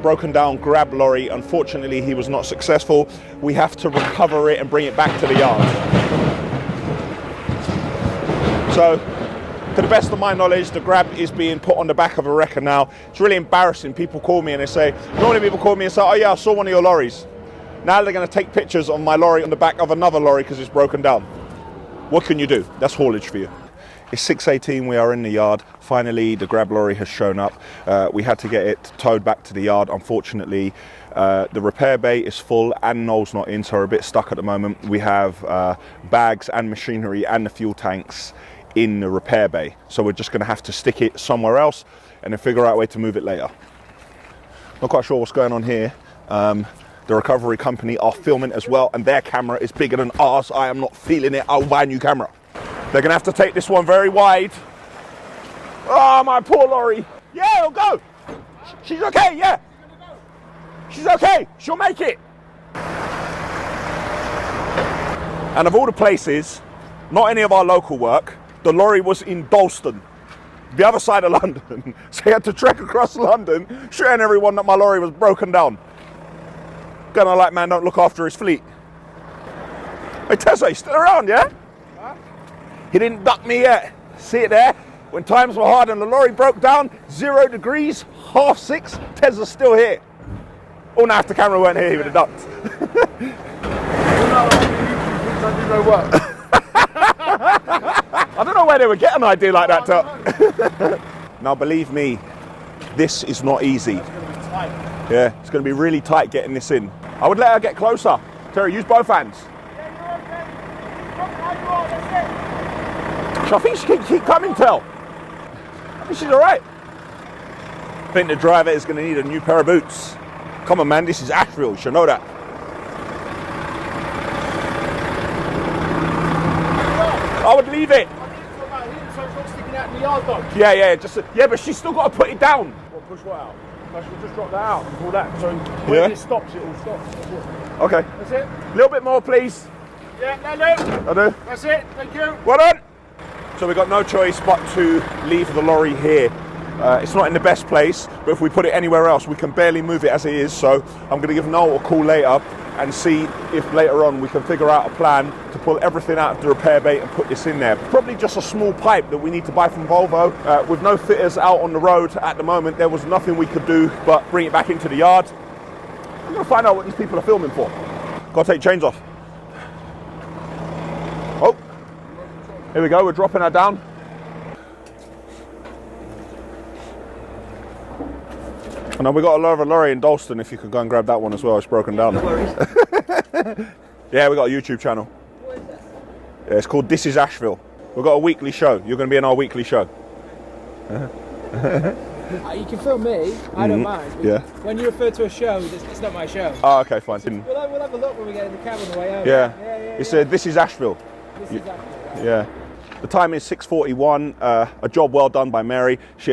Broken down grab lorry. Unfortunately, he was not successful. We have to recover it and bring it back to the yard. So, to the best of my knowledge, the grab is being put on the back of a wrecker now. It's really embarrassing. People call me and they say, normally people call me and say, oh yeah, I saw one of your lorries. Now they're going to take pictures of my lorry on the back of another lorry because it's broken down. What can you do? That's haulage for you. It's 6:18, we are in the yard. Finally, the grab lorry has shown up. We had to get it towed back to the yard. Unfortunately, the repair bay is full and Noel's not in, so we're a bit stuck at the moment. We have bags and machinery and the fuel tanks in the repair bay. So we're just gonna have to stick it somewhere else and then figure out a way to move it later. Not quite sure what's going on here. The recovery company are filming as well and their camera is bigger than ours. I am not feeling it. I'll buy a new camera. They're gonna have to take this one very wide. Oh, my poor lorry. Yeah, it'll go. She's okay, yeah. She's okay, she'll make it. And of all the places, not any of our local work, the lorry was in Dalston, the other side of London. So he had to trek across London, showing everyone that my lorry was broken down. Gonna like, man, don't look after his fleet. Hey, Tessa, you still around, yeah? He didn't duck me yet. See it there? When times were hard and the lorry broke down, 0 degrees, 6:30, Tesla's still here. Oh, now if the camera weren't here, he would have ducked. I don't know where they would get an idea like that. Now, believe me, this is not easy. Yeah, it's going to be really tight getting this in. I would let her get closer. Terry, use both hands. I think she can keep coming, Tel. I think she's all right. I think the driver is going to need a new pair of boots. Come on, man, this is Ashville, you should know that. I would leave it. Yeah, but she's still got to put it down. Well, push what out? I should just drop that out and pull that. So when it stops, it will stop. Okay. That's it. A little bit more, please. Yeah, no. I do. That's it. Thank you. Well done. So we've got no choice but to leave the lorry here. It's not in the best place, but if we put it anywhere else, we can barely move it as it is. So I'm going to give Noel a call later and see if later on we can figure out a plan to pull everything out of the repair bay and put this in there. Probably just a small pipe that we need to buy from Volvo. With no fitters out on the road at the moment, there was nothing we could do but bring it back into the yard. I'm going to find out what these people are filming for. Got to take chains off. Oh, here we go, we're dropping her down. And now we got a lorry in Dalston, if you could go and grab that one as well, it's broken down. No worries. Yeah, we got a YouTube channel. What is that? Yeah, it's called This Is Ashville. We've got a weekly show. You're going to be in our weekly show. You can film me, I don't mind. Yeah. When you refer to a show, it's not my show. Oh, okay, fine. We'll have a look when we get in the cab on the way home. Yeah. It's This Is Ashville. This is Ashville. Yeah. The time is 6:41. A job well done by Merrie. She